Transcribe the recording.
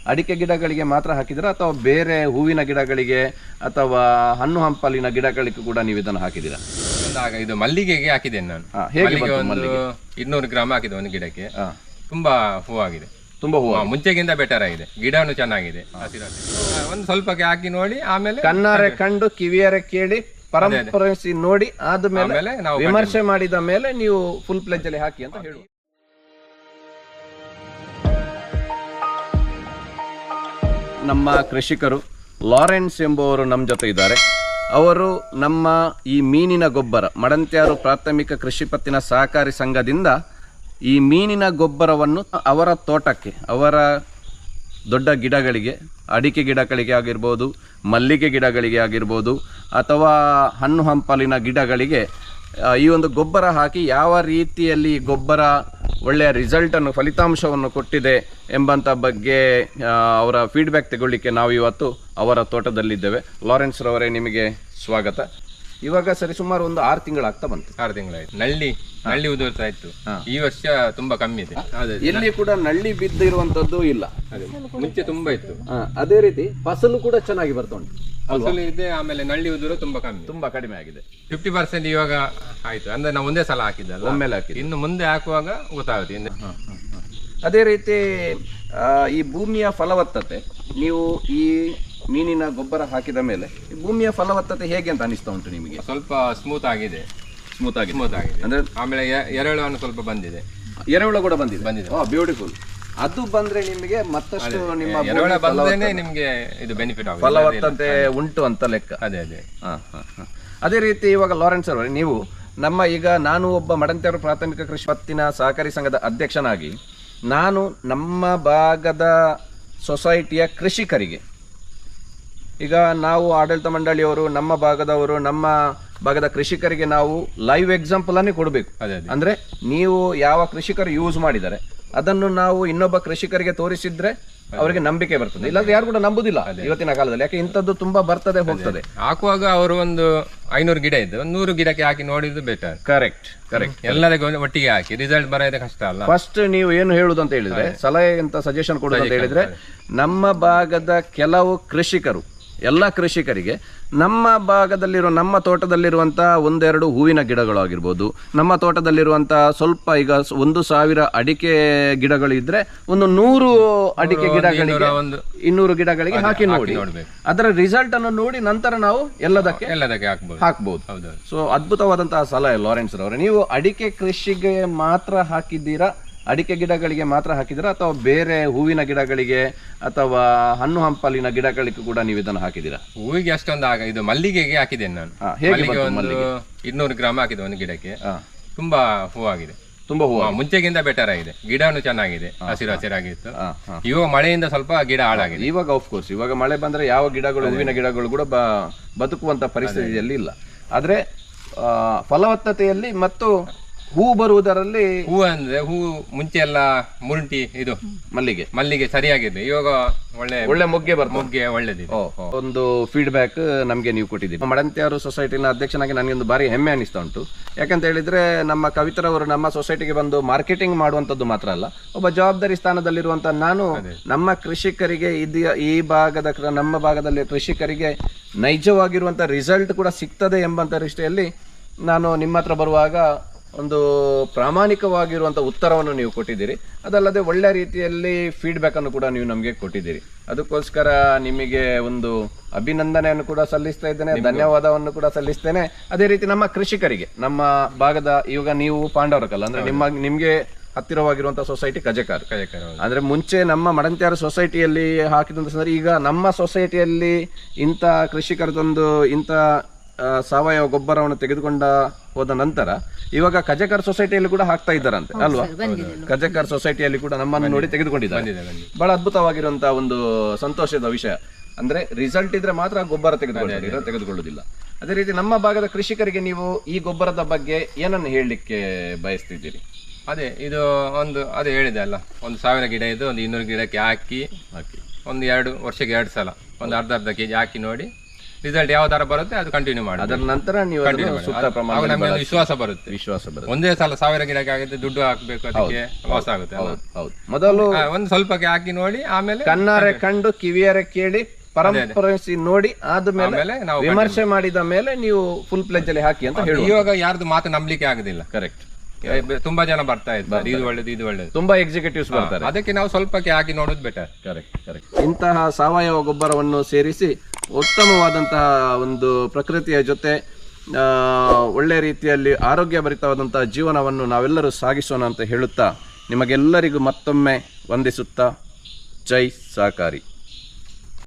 ಅಡಿಕೆ ಗಿಡಗಳಿಗೆ ಮಾತ್ರ ಹಾಕಿದಿರಾ ಅಥವಾ ಬೇರೆ ಹೂವಿನ ಗಿಡಗಳಿಗೆ ಅಥವಾ ಹಣ್ಣು ಹಂಪಲಿನ ಗಿಡಗಳಿಗೆ ಕೂಡ ನೀವು ಇದನ್ನು ಹಾಕಿದ್ದೀರಾ? ಇದು ಮಲ್ಲಿಗೆಗೆ ಹಾಕಿದ್ದೇನೆ ನಾನು. ಮಲ್ಲಿಗೆ ಒಂದು 200 ಗ್ರಾಮ್ ಹಾಕಿದೆ ಒಂದು ಗಿಡಕ್ಕೆ. ತುಂಬಾ ಹೂವಾಗಿದೆ, ತುಂಬಾ ಹೂವು, ಮುಂಚೆಗಿಂತ ಬೆಟರ್ ಆಗಿದೆ, ಗಿಡನು ಚೆನ್ನಾಗಿದೆ. ಒಂದು ಸ್ವಲ್ಪಕ್ಕೆ ಹಾಕಿ ನೋಡಿ, ಆಮೇಲೆ ಕಣ್ಣಾರೆ ಕಂಡು ಕಿವಿಯಾರೆ ಕೇಳಿ ಪರಂಪರಿಸಿ ನೋಡಿ ಆದ್ಮೇಲೆ ನಾವು ವಿಮರ್ಶೆ ಮಾಡಿದ ಮೇಲೆ ನೀವು ಫುಲ್ ಪ್ಲೆಜ್ ಅಲ್ಲಿ ಹಾಕಿ ಅಂತ ಹೇಳುವ. ನಮ್ಮ ಕೃಷಿಕರು ಲಾರೆನ್ಸ್ ಎಂಬುವರು ನಮ್ಮ ಜೊತೆ ಇದ್ದಾರೆ. ಅವರು ನಮ್ಮ ಈ ಮೀನಿನ ಗೊಬ್ಬರ ಮಡಂತ್ಯಾರು ಪ್ರಾಥಮಿಕ ಕೃಷಿ ಪತ್ತಿನ ಸಹಕಾರಿ ಸಂಘದಿಂದ ಈ ಮೀನಿನ ಗೊಬ್ಬರವನ್ನು ಅವರ ತೋಟಕ್ಕೆ, ಅವರ ದೊಡ್ಡ ಗಿಡಗಳಿಗೆ, ಅಡಿಕೆ ಗಿಡಗಳಿಗೆ ಆಗಿರ್ಬೋದು, ಮಲ್ಲಿಗೆ ಗಿಡಗಳಿಗೆ ಆಗಿರ್ಬೋದು, ಅಥವಾ ಹಣ್ಣು ಹಂಪಲಿನ ಗಿಡಗಳಿಗೆ ಈ ಒಂದು ಗೊಬ್ಬರ ಹಾಕಿ ಯಾವ ರೀತಿಯಲ್ಲಿ ಗೊಬ್ಬರ ಒಳ್ಳೆಯ ರಿಸಲ್ಟನ್ನು, ಫಲಿತಾಂಶವನ್ನು ಕೊಟ್ಟಿದೆ ಎಂಬಂಥ ಬಗ್ಗೆ ಅವರ ಫೀಡ್ಬ್ಯಾಕ್ ತಗೊಳ್ಳಿಕ್ಕೆ ನಾವು ಇವತ್ತು ಅವರ ತೋಟದಲ್ಲಿದ್ದೇವೆ. ಲಾರೆನ್ಸ್ ರವರೇ, ನಿಮಗೆ ಸ್ವಾಗತ. ಇವಾಗ ಸರಿ ಸುಮಾರು ಒಂದು 6 ತಿಂಗಳಾಗ್ತಾ ಬಂತು. 6 ತಿಂಗಳಾಯ್ತು. ನಳ್ಳಿ ಉದುರ್ತಾ ಇತ್ತು. ಈ ವರ್ಷ ತುಂಬಾ ಕಮ್ಮಿ ಇದೆ. ಎಲ್ಲಿ ಕೂಡ ನಳ್ಳಿ ಬಿದ್ದಿರುವಂತದ್ದು ಇಲ್ಲ. ಮುಂಚೆ ತುಂಬಾ ಇತ್ತು. ಅದೇ ರೀತಿ ಫಸಲು ಕೂಡ ಚೆನ್ನಾಗಿ ಬರ್ತಾ ಉಂಟು. ಫಸಲು ಇದೆ, ಆಮೇಲೆ ನಳ್ಳಿ ಉದುರು ತುಂಬಾ ಕಡಿಮೆ ಆಗಿದೆ. 50% ಇವಾಗ ಆಯ್ತು. ಅಂದ್ರೆ ನಾವು ಒಂದೇ ಸಲ ಹಾಕಿದ್ದಲ್ಲ, ಒಮ್ಮೆಲೆ ಹಾಕಿ. ಇನ್ನು ಮುಂದೆ ಹಾಕುವಾಗ ಗೊತ್ತಾಗುತ್ತೆ. ಅದೇ ರೀತಿ ಈ ಭೂಮಿಯ ಫಲವತ್ತತೆ, ನೀವು ಈ ಮೀನಿನ ಗೊಬ್ಬರ ಹಾಕಿದ ಮೇಲೆ ಭೂಮಿಯ ಫಲವತ್ತತೆ ಹೇಗೆ ಅಂತ ಅನಿಸ್ತಾ ಉಂಟು ನಿಮಗೆ? ಸ್ವಲ್ಪ ಸ್ಮೂತ್ ಆಗಿದೆ. ಅಂದ್ರೆ ಆಮೇಲೆ ಎರೆಹುಳು ಸ್ವಲ್ಪ ಬಂದಿದೆ. ಎರೆಹುಳು ಕೂಡ ಬಂದಿದೆ. ಬ್ಯೂಟಿಫುಲ್. ಅದು ಬಂದ್ರೆ ನಿಮಗೆ ಮತ್ತಷ್ಟು ನಿಮ್ಮ ನಿಮ್ಗೆ ಇದು ಬೆನಿಫಿಟ್ ಆಗುತ್ತೆ, ಫಲವತ್ತತೆ ಉಂಟು ಅಂತ ಲೆಕ್ಕ. ಅದೇ ರೀತಿ ಇವಾಗ ಲಾರೆನ್ಸ್ ಅವರೇ, ನೀವು ನಾನು ಒಬ್ಬ ಮಡಂತ್ಯಾರು ಪ್ರಾಥಮಿಕ ಕೃಷಿ ಪತ್ತಿನ ಸಹಕಾರಿ ಸಂಘದ ಅಧ್ಯಕ್ಷನಾಗಿ ನಾನು ನಮ್ಮ ಭಾಗದ ಸೊಸೈಟಿಯ ಕೃಷಿಕರಿಗೆ, ಈಗ ನಾವು ಆಡಳಿತ ಮಂಡಳಿಯವರು, ನಮ್ಮ ಭಾಗದ ಕೃಷಿಕರಿಗೆ ನಾವು ಲೈವ್ ಎಕ್ಸಾಂಪಲ್ ಅನ್ನೇ ಕೊಡಬೇಕು. ಅಂದ್ರೆ ನೀವು ಯಾವ ಕೃಷಿಕರು ಯೂಸ್ ಮಾಡಿದ್ದಾರೆ ಅದನ್ನು ನಾವು ಇನ್ನೊಬ್ಬ ಕೃಷಿಕರಿಗೆ ತೋರಿಸಿದ್ರೆ ಅವರಿಗೆ ನಂಬಿಕೆ ಬರ್ತದೆ. ಇಲ್ಲಾಂದ್ರೆ ಯಾರು ಕೂಡ ನಂಬುದಿಲ್ಲ ಇವತ್ತಿನ ಕಾಲದಲ್ಲಿ. ಯಾಕೆ ಇಂಥದ್ದು ತುಂಬಾ ಬರ್ತದೆ ಹೋಗ್ತದೆ. ಹಾಕುವಾಗ ಅವರು ಒಂದು 500 ಗಿಡ ಇದ್ದು 100 ಗಿಡಕ್ಕೆ ಹಾಕಿ ನೋಡಿದ್ದು ಬೆಟರ್. ಕರೆಕ್ಟ್. ಎಲ್ಲದಕ್ಕೆ ಒಟ್ಟಿಗೆ ಹಾಕಿ ರಿಸಲ್ಟ್ ಬರೋದೇ ಕಷ್ಟ ಅಲ್ಲ. ಫಸ್ಟ್ ನೀವು ಏನು ಹೇಳುದು ಅಂತ ಹೇಳಿದ್ರೆ, ಸಲಹೆ ಅಂತ ಸಜೆಷನ್ ಕೊಡುದು ಅಂತ ಹೇಳಿದ್ರೆ, ನಮ್ಮ ಭಾಗದ ಕೆಲವು ಕೃಷಿಕರು, ಎಲ್ಲ ಕೃಷಿಕರಿಗೆ ನಮ್ಮ ಭಾಗದಲ್ಲಿರುವ, ನಮ್ಮ ತೋಟದಲ್ಲಿರುವಂಥ 1-2 ಹೂವಿನ ಗಿಡಗಳು ಆಗಿರ್ಬೋದು, ನಮ್ಮ ತೋಟದಲ್ಲಿರುವಂಥ ಸ್ವಲ್ಪ ಈಗ 1000 ಅಡಿಕೆ ಗಿಡಗಳು ಇದ್ರೆ ಒಂದು 100 ಅಡಿಕೆ ಗಿಡಗಳಿಗೆ, 200 ಗಿಡಗಳಿಗೆ ಹಾಕಿ ನೋಡಿ, ಅದರ ರಿಸಲ್ಟ್ ಅನ್ನು ನೋಡಿ ನಂತರ ನಾವು ಎಲ್ಲದಕ್ಕೆ ಹಾಕ್ಬಹುದು. ಸೊ ಅದ್ಭುತವಾದಂತಹ ಸಲಹೆ ಲಾರೆನ್ಸ್ ರವರೇ. ನೀವು ಅಡಿಕೆ ಕೃಷಿಗೆ ಮಾತ್ರ ಹಾಕಿದ್ದೀರಾ, ಅಡಿಕೆ ಗಿಡಗಳಿಗೆ ಮಾತ್ರ ಹಾಕಿದಿರಾ ಅಥವಾ ಬೇರೆ ಹೂವಿನ ಗಿಡಗಳಿಗೆ ಅಥವಾ ಹಣ್ಣು ಹಂಪಲಿನ ಗಿಡಗಳಿಗೆ ಕೂಡ ನೀವು ಇದನ್ನು ಹಾಕಿದ್ದೀರಾ? ಹೂವಿಗೆ ಅಷ್ಟೊಂದು ಇದು ಮಲ್ಲಿಗೆಗೆ ಹಾಕಿದ್ದೇನೆ ನಾನು. ಒಂದು 200 ಗ್ರಾಮ್ ಹಾಕಿದೆ ಒಂದು ಗಿಡಕ್ಕೆ. ತುಂಬಾ ಹೂವಾಗಿದೆ, ತುಂಬಾ ಹೂವು, ಮುಂಚೆಗಿಂತ ಬೆಟರ್ ಆಗಿದೆ, ಗಿಡನು ಚೆನ್ನಾಗಿದೆ, ಹಸಿರಾಗಿತ್ತು. ಇವಾಗ ಮಳೆಯಿಂದ ಸ್ವಲ್ಪ ಗಿಡ ಹಾಳಾಗಿದೆ. ಇವಾಗ ಆಫ್ಕೋರ್ಸ್ ಇವಾಗ ಮಳೆ ಬಂದ್ರೆ ಯಾವ ಗಿಡಗಳು, ಹೂವಿನ ಗಿಡಗಳು ಕೂಡ ಬದುಕುವಂತ ಪರಿಸ್ಥಿತಿಯಲ್ಲಿ ಇಲ್ಲ. ಆದ್ರೆ ಫಲವತ್ತತೆಯಲ್ಲಿ ಮತ್ತು ಹೂ ಬರುವುದರಲ್ಲಿ, ಹೂ ಅಂದ್ರೆ ಹೂ ಮುಂಚೆ ಎಲ್ಲ ಮುರುಂಟಿ, ಇದು ಮಲ್ಲಿಗೆ ಸರಿಯಾಗಿದೆ. ಇವಾಗ ಒಳ್ಳೆ ಮೊಗ್ಗೆ ಒಳ್ಳೇದಿದೆ. ಒಂದು ಫೀಡ್ಬ್ಯಾಕ್ ನಮ್ಗೆ ನೀವು ಕೊಟ್ಟಿದ್ದೀರಿ. ಮಡಂತ್ಯಾರು ಸೊಸೈಟಿನ ಅಧ್ಯಕ್ಷನಾಗಿ ನನಗೊಂದು ಬಾರಿ ಹೆಮ್ಮೆ ಅನಿಸ್ತಾ ಉಂಟು. ಯಾಕಂತ ಹೇಳಿದ್ರೆ ನಮ್ಮ ಕವಿತರವರು ನಮ್ಮ ಸೊಸೈಟಿಗೆ ಬಂದು ಮಾರ್ಕೆಟಿಂಗ್ ಮಾಡುವಂತದ್ದು ಮಾತ್ರ ಅಲ್ಲ, ಒಬ್ಬ ಜವಾಬ್ದಾರಿ ಸ್ಥಾನದಲ್ಲಿರುವಂತ ನಾನು ನಮ್ಮ ಕೃಷಿಕರಿಗೆ ಈ ಭಾಗದ, ನಮ್ಮ ಭಾಗದಲ್ಲಿ ಕೃಷಿಕರಿಗೆ ನೈಜವಾಗಿರುವಂತ ರಿಸಲ್ಟ್ ಕೂಡ ಸಿಗ್ತದೆ ಎಂಬಂತ ದೃಷ್ಟಿಯಲ್ಲಿ ನಾನು ನಿಮ್ಮ ಹತ್ರ ಬರುವಾಗ ಒಂದು ಪ್ರಾಮಾಣಿಕವಾಗಿರುವಂಥ ಉತ್ತರವನ್ನು ನೀವು ಕೊಟ್ಟಿದ್ದೀರಿ. ಅದಲ್ಲದೆ ಒಳ್ಳೆ ರೀತಿಯಲ್ಲಿ ಫೀಡ್ಬ್ಯಾಕ್ ಅನ್ನು ಕೂಡ ನೀವು ನಮಗೆ ಕೊಟ್ಟಿದ್ದೀರಿ. ಅದಕ್ಕೋಸ್ಕರ ನಿಮಗೆ ಒಂದು ಅಭಿನಂದನೆಯನ್ನು ಕೂಡ ಸಲ್ಲಿಸ್ತಾ ಇದ್ದೇನೆ, ಧನ್ಯವಾದವನ್ನು ಕೂಡ ಸಲ್ಲಿಸ್ತೇನೆ. ಅದೇ ರೀತಿ ನಮ್ಮ ಕೃಷಿಕರಿಗೆ, ನಮ್ಮ ಭಾಗದ, ಇವಾಗ ನೀವು ಪಾಂಡವರಕಲ್ಲ, ಅಂದ್ರೆ ನಿಮ್ಗೆ ಹತ್ತಿರವಾಗಿರುವಂತಹ ಸೊಸೈಟಿ ಕಜೆಕಾರ್. ಅಂದ್ರೆ ಮುಂಚೆ ನಮ್ಮ ಮಡಂತ್ಯಾರು ಸೊಸೈಟಿಯಲ್ಲಿ ಹಾಕಿದಂತ ಸಂದರ್ಭ, ಈಗ ನಮ್ಮ ಸೊಸೈಟಿಯಲ್ಲಿ ಇಂಥ ಕೃಷಿಕರದೊಂದು ಇಂಥ ಸಾವಯವ ಗೊಬ್ಬರವನ್ನು ತೆಗೆದುಕೊಂಡ ಹೋದ ನಂತರ ಇವಾಗ ಕಜೆಕಾರ್ ಸೊಸೈಟಿಯಲ್ಲಿ ಕೂಡ ಹಾಕ್ತಾ ಇದ್ದಾರಂತೆ ಅಲ್ವಾ? ಕಜೆಕಾರ್ ಸೊಸೈಟಿಯಲ್ಲಿ ಕೂಡ ನಮ್ಮನ್ನು ನೋಡಿ ತೆಗೆದುಕೊಂಡಿದ್ದಾರೆ. ಬಹಳ ಅದ್ಭುತವಾಗಿರುವಂತಹ ಒಂದು ಸಂತೋಷದ ವಿಷಯ. ಅಂದ್ರೆ ರಿಸಲ್ಟ್ ಇದ್ರೆ ಮಾತ್ರ ಗೊಬ್ಬರ ತೆಗೆದುಕೊಳ್ಳುವುದಿಲ್ಲ. ಅದೇ ರೀತಿ ನಮ್ಮ ಭಾಗದ ಕೃಷಿಕರಿಗೆ ನೀವು ಈ ಗೊಬ್ಬರದ ಬಗ್ಗೆ ಏನನ್ನು ಹೇಳಲಿಕ್ಕೆ ಬಯಸ್ತಿದ್ದೀರಿ? ಇದು ಅದೇ ಹೇಳಿದೆ ಅಲ್ಲ, 1000 ಗಿಡ ಇದ್ದು ಒಂದು 200 ಗಿಡಕ್ಕೆ ಹಾಕಿ ಒಂದು 2 ವರ್ಷಕ್ಕೆ 2 ಸಲ ಒಂದು ಅರ್ಧ kg ಹಾಕಿ ನೋಡಿ ರಿಸಲ್ಟ್ ಯಾವ ತರ ಬರುತ್ತೆ ಅದು ಕಂಟಿನ್ಯೂ ಮಾಡಿ ಅದರ ನಂತರ ನೀವು ಅದನ್ನು ಸೂಕ್ತ ಪ್ರಮಾಣದಲ್ಲಿ ನಮಗೆ ಒಂದು ವಿಶ್ವಾಸ ಬರುತ್ತೆ. ಒಂದೇ ಸಲ 1000 ಗಿಡಕ್ಕೆ ಆಗುತ್ತೆ ದುಡ್ಡು ಹಾಕ್ಬೇಕು, ಅದಕ್ಕೆ ಲಾಸ್ ಆಗುತ್ತೆ. ಹೌದು, ಮೊದಲು ಒಂದು ಸ್ವಲ್ಪಕ್ಕೆ ಹಾಕಿ ನೋಡಿ, ಆಮೇಲೆ ಕಣ್ಣಾರೆ ಕಂಡು ಕಿವಿಯಾರೆ ಕೇಳಿ ಪರಂಪರಿಸಿ ನೋಡಿ ಆದ್ಮೇಲೆ ನಾವು ವಿಮರ್ಶೆ ಮಾಡಿದ ಮೇಲೆ ನೀವು ಫುಲ್ ಪ್ಲೆಜ್ ಅಲ್ಲಿ ಹಾಕಿ ಅಂತ ಹೇಳಿ. ಇವಾಗ ಯಾರ್ದು ಮಾತು ನಂಬಲಿಕ್ಕೆ ಆಗುದಿಲ್ಲ. ಕರೆಕ್ಟ್. ತುಂಬಾ ಜನ ಬರ್ತಾ ಇದ್ದಾರೆ, ಇದು ಒಳ್ಳೇದು ಇದು ಒಳ್ಳೇದು, ತುಂಬಾ ಎಕ್ಸಿಕ್ಯೂಟಿವ್ಸ್ ಬರ್ತಾರೆ. ಅದಕ್ಕೆ ನಾವು ಸ್ವಲ್ಪಕ್ಕೆ ಹಾಕಿ ನೋಡೋದು ಬೆಟರ್. ಕರೆಕ್ಟ್. ಇಂತಹ ಸಾವಯವ ಗೊಬ್ಬರವನ್ನು ಸೇರಿಸಿ ಉತ್ತಮವಾದಂತಹ ಒಂದು ಪ್ರಕೃತಿಯ ಜೊತೆ ಒಳ್ಳೆ ರೀತಿಯಲ್ಲಿ ಆರೋಗ್ಯಭರಿತವಾದಂತಹ ಜೀವನವನ್ನು ನಾವೆಲ್ಲರೂ ಸಾಗಿಸೋಣ ಅಂತ ಹೇಳುತ್ತಾ ನಿಮಗೆಲ್ಲರಿಗೂ ಮತ್ತೊಮ್ಮೆ ವಂದಿಸುತ್ತಾ ಜೈ ಸಹಕಾರಿ.